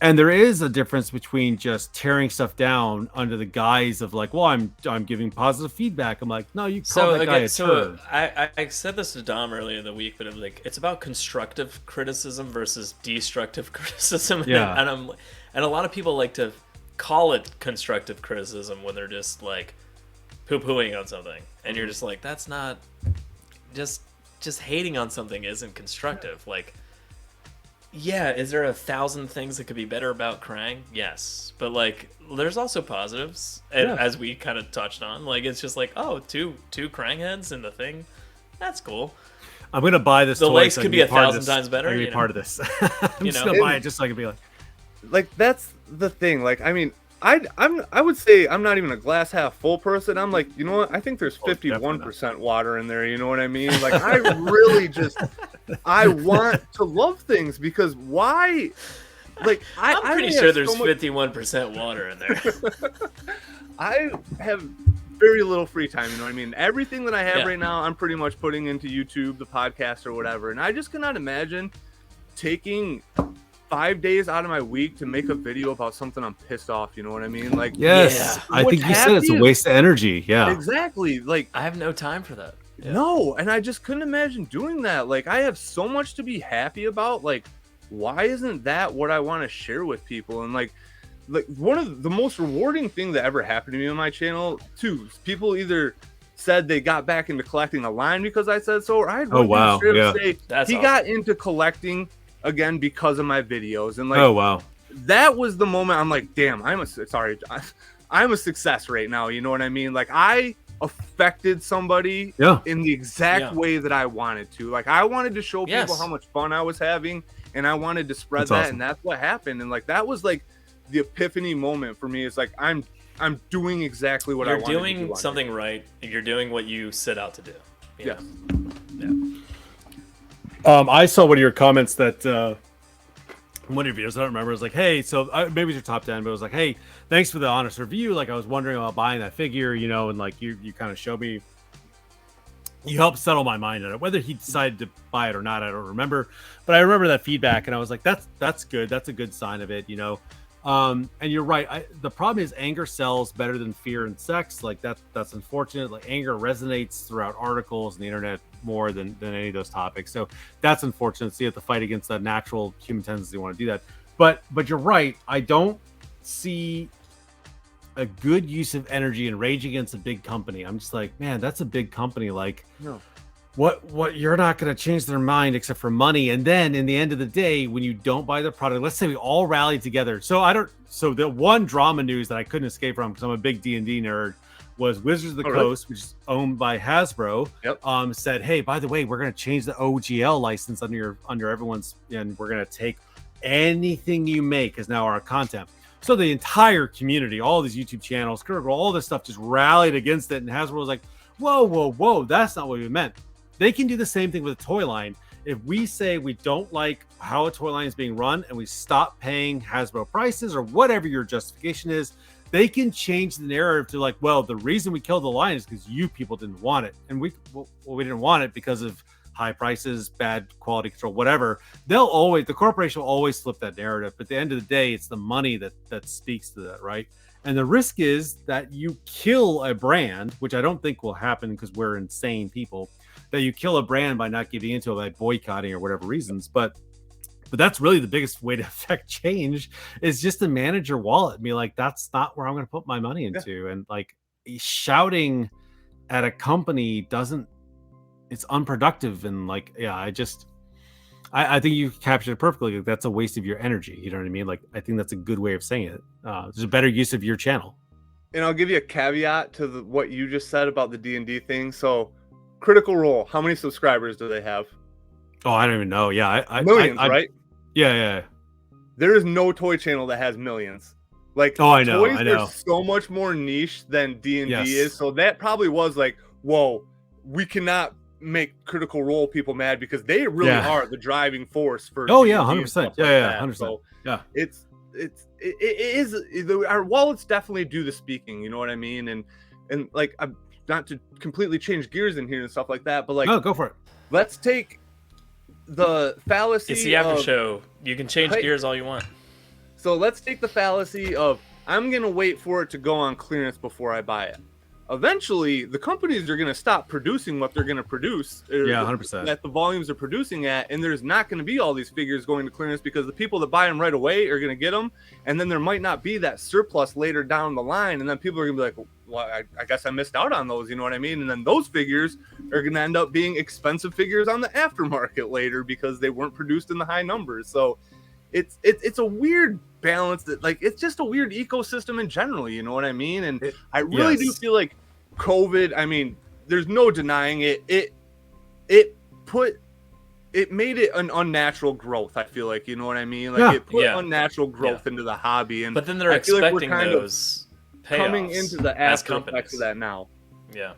and there is a difference between just tearing stuff down under the guise of like, well, I'm giving positive feedback. I'm like, no, you call that guy a turd. I said this to Dom earlier in the week, but I'm like, it's about constructive criticism versus destructive criticism. Yeah. And a lot of people like to call it constructive criticism when they're just like poo-pooing on something, and you're just like, that's not just hating on something isn't constructive. Like, yeah, is there 1,000 things that could be better about Krang? Yes, but like, there's also positives, and as we kind of touched on, like, it's just like, oh, two Krang heads in the thing, that's cool. I'm gonna buy this. The legs could be 1,000 times better. I'm gonna be part of this. I'm just gonna buy it just so I can be like, that's the thing. Like, I mean, I would say I'm not even a glass half full person. I'm like, you know what? I think there's 51% water in there. You know what I mean? Like, I really I want to love things, because why? Like, I'm pretty sure there's 51% water in there. I have very little free time. You know what I mean? Everything that I have right now, I'm pretty much putting into YouTube, the podcast, or whatever. And I just cannot imagine taking 5 days out of my week to make a video about something I'm pissed off. You know what I mean? Like, I think you said it's a waste of energy. Yeah, exactly. Like, I have no time for that. No, and I just couldn't imagine doing that. Like, I have so much to be happy about. Like, why isn't that what I want to share with people? And like one of the most rewarding thing that ever happened to me on my channel too, people either said they got back into collecting a line because I said so, or I had one say he got into collecting again because of my videos. And like, that was the moment I'm like, damn, I'm a success right now. You know what I mean? Like, I affected somebody in the exact way that I wanted to. Like, I wanted to show people how much fun I was having, and I wanted to spread that, and that's what happened. And like, that was like the epiphany moment for me. It's like, I'm doing exactly what I wanted to do. You're doing something right, and you're doing what you set out to do. Yeah. I saw one of your comments that one of your videos, I don't remember, it was like, hey, so maybe it's your top 10, but it was like, hey, thanks for the honest review. Like, I was wondering about buying that figure, you know, and like you kind of showed me, you helped settle my mind on it. Whether he decided to buy it or not, I don't remember, but I remember that feedback, and I was like, that's good. That's a good sign of it, you know. And you're right. The problem is anger sells better than fear and sex. Like, that's unfortunate. Like, anger resonates throughout articles and the internet more than any of those topics. So that's unfortunate. So you have to fight against that natural human tendency to want to do that. But you're right. I don't see a good use of energy and rage against a big company. I'm just like, man, that's a big company. Like, no. What you're not going to change their mind except for money. And then in the end of the day, when you don't buy the product, let's say we all rally together. So the one drama news that I couldn't escape from, because I'm a big D&D nerd, was Wizards of the Coast, which is owned by Hasbro, said, hey, by the way, we're going to change the OGL license under everyone's, and we're going to take anything you make as now our content. So the entire community, all these YouTube channels, all this stuff just rallied against it. And Hasbro was like, whoa, that's not what we meant. They can do the same thing with a toy line. If we say we don't like how a toy line is being run and we stop paying Hasbro prices or whatever your justification is, they can change the narrative to like, well, the reason we killed the line is because you people didn't want it. And we didn't want it because of high prices, bad quality control, whatever. The corporation will always flip that narrative. But at the end of the day, it's the money that speaks to that, right? And the risk is that you kill a brand, which I don't think will happen because we're insane people, that you kill a brand by not giving into it, by boycotting or whatever reasons. But that's really the biggest way to affect change, is just to manage your wallet and be like, that's not where I'm going to put my money into. And like, shouting at a company it's unproductive. And like, I think you captured it perfectly. Like, that's a waste of your energy. You know what I mean? Like, I think that's a good way of saying it. There's a better use of your channel. And I'll give you a caveat to what you just said about the D&D thing. So Critical Role, how many subscribers do they have? Oh, I don't even know. Yeah. Millions, right? Yeah. There is no toy channel that has millions. Like, I know. toys are so much more niche than D&D is. So that probably was like, whoa, we cannot make Critical Role people mad because they really are the driving force for. Oh yeah, 100%. Yeah, 100%. So yeah, it is our wallets definitely do the speaking. You know what I mean? And like, I'm not to completely change gears in here and stuff like that, but like, no, go for it. Let's take the fallacy. It's the after show. You can change gears all you want. So let's take the fallacy of, I'm gonna wait for it to go on clearance before I buy it. Eventually, the companies are going to stop producing what they're going to produce. 100%. That the volumes are producing at, and there's not going to be all these figures going to clearance because the people that buy them right away are going to get them, and then there might not be that surplus later down the line, and then people are going to be like, well, I guess I missed out on those, you know what I mean? And then those figures are going to end up being expensive figures on the aftermarket later because they weren't produced in the high numbers. So it's a weird balance that, like, it's just a weird ecosystem in general, you know what I mean? And I really do feel like COVID, I mean, there's no denying it. It made it an unnatural growth. I feel like, you know what I mean? Like, it put unnatural growth into the hobby. And but then they're expecting like those payoffs coming into the after effects of that now. Yeah.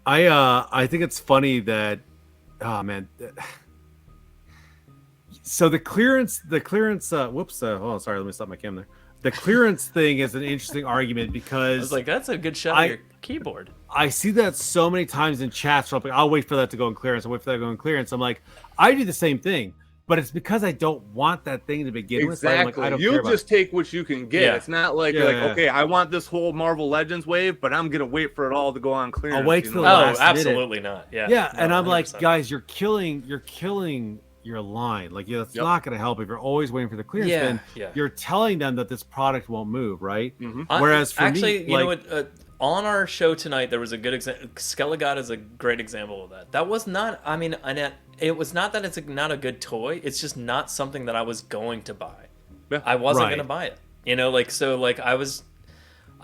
I think it's funny that, oh man. So the clearance, oh, sorry, let me stop my camera there. The clearance thing is an interesting argument because I was like, that's a good shot of your keyboard. I see that so many times in chats. So I'm like, I'll wait for that to go in clearance. I'll wait for that to go in clearance. I'm like, I do the same thing, but it's because I don't want that thing to begin with. Exactly. Like, You'll just take what you can get. Yeah. It's not like, okay, I want this whole Marvel Legends wave, but I'm going to wait for it all to go on clearance. I'll wait till the last absolutely minute. Not. Yeah. Yeah. No, and I'm 100%. Like, guys, you're killing your line. Like, it's not going to help if you're always waiting for the clearance bin. You're telling them that this product won't move, right? Mm-hmm. Whereas for actually, me, you know what, on our show tonight, there was a good example. Skelligott is a great example of that. That was not, I mean, it was not that it's not a good toy. It's just not something that I was going to buy. Yeah. I wasn't going to buy it. You know, like, so like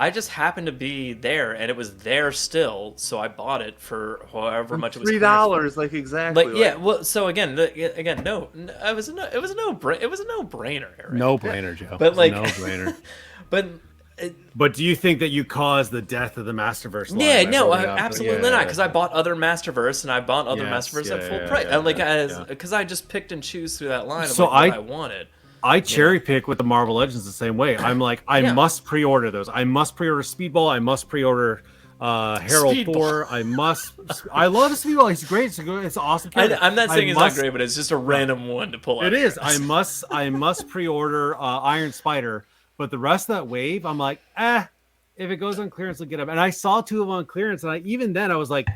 I just happened to be there, and it was there still, so I bought it for however much it was. $3, like, exactly. Like, yeah, well, so again, no, it was a no-brainer. Right? No brainer, Joe. But like, no brainer. But do you think that you caused the death of the Masterverse line? Yeah, no, absolutely not. Because I bought other Masterverse, and I bought other Masterverse at full price. And like, because I just picked and choose through that line of what I wanted. I cherry pick with the Marvel Legends the same way. I'm like, I must pre-order those. I must pre-order Speedball. I must pre-order Harold Thor. I love Speedball. He's great. It's an awesome character. I'm not saying he's not great, but it's just a random one to pull out. It is. I must pre-order Iron Spider. But the rest of that wave, I'm like, if it goes on clearance, I'll get them. And I saw 2 of them on clearance, and even then I was like,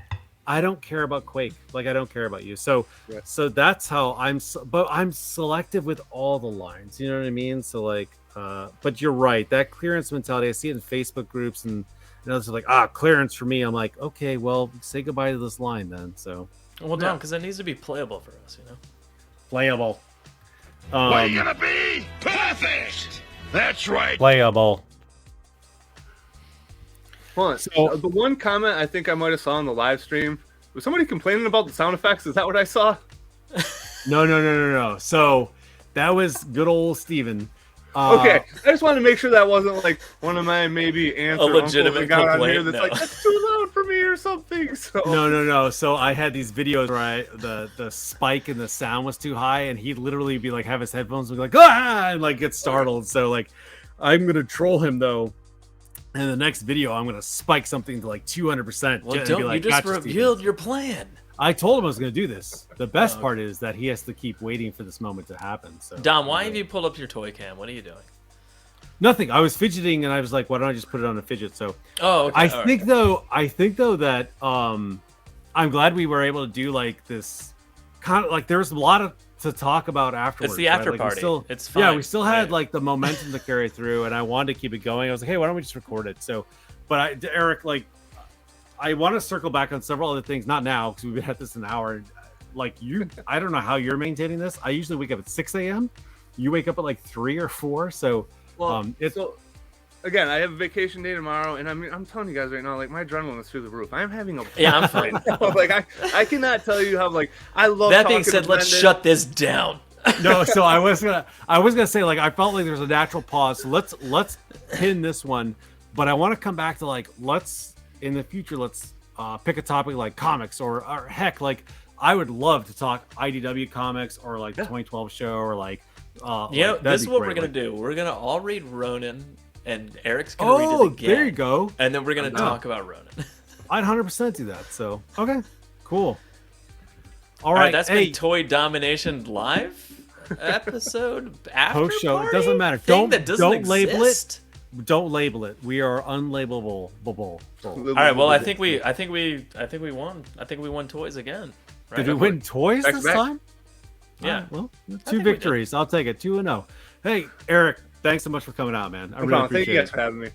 I don't care about Quake. Like, I don't care about you. So that's how but I'm selective with all the lines. You know what I mean? So like, but you're right. That clearance mentality, I see it in Facebook groups and others are like, clearance for me. I'm like, okay, well, say goodbye to this line then. So. Well, no, because it needs to be playable for us, you know? Playable. What are you gonna be? Perfect! That's right. Playable. Hold on. So the one comment I think I might have saw on the live stream was somebody complaining about the sound effects. Is that what I saw? No. So that was good old Steven. Okay, I just wanted to make sure that wasn't like one of my maybe aunts or uncles that got on here that's like, that's too loud for me or something. So no. So I had these videos where the spike in the sound was too high, and he'd literally be like, have his headphones and be like, and like get startled. So like, I'm gonna troll him though. And the next video, I'm gonna spike something to like 200%. Well, don't you just revealed your plan? I told him I was gonna do this. The best part is that he has to keep waiting for this moment to happen. So Dom, why have you pulled up your toy cam? What are you doing? Nothing. I was fidgeting, and I was like, "Why don't I just put it on a fidget?" So, okay. I think though that I'm glad we were able to do like this kind of like there's a lot to talk about afterwards. It's the after right? party. It's fine. Yeah, we still had like the momentum to carry through, and I wanted to keep it going. I was like, "Hey, why don't we just record it?" So, but Eric, like, I want to circle back on several other things. Not now because we've been at this an hour. Like I don't know how you're maintaining this. I usually wake up at 6 a.m. You wake up at like 3 or 4. So. Well, so again, I have a vacation day tomorrow, and I'm telling you guys right now, like my adrenaline is through the roof. I'm having a I'm fine. Like I cannot tell you how like I love. That being said, let's shut this down. No, so I was gonna say like I felt like there's a natural pause. So let's pin this one, but I want to come back to like in the future let's pick a topic like comics or heck like I would love to talk IDW comics or like the 2012 show or like. This is what we're gonna do. We're gonna all read Ronin, and Eric's gonna read it again. There you go. And then we're gonna talk about Ronin. I'd 100% do that. So okay, cool. All right, that's been Toy DOMination live episode after post show. Party? It doesn't matter. Don't label it. Don't label it. We are unlabelable. All right. Well, I think we won. I think we won toys again. Right? Did we win toys this time? Yeah. Well, 2 victories. I'll take it. 2-0. Hey, Eric, thanks so much for coming out, man. I really appreciate it. Thank you guys for having me.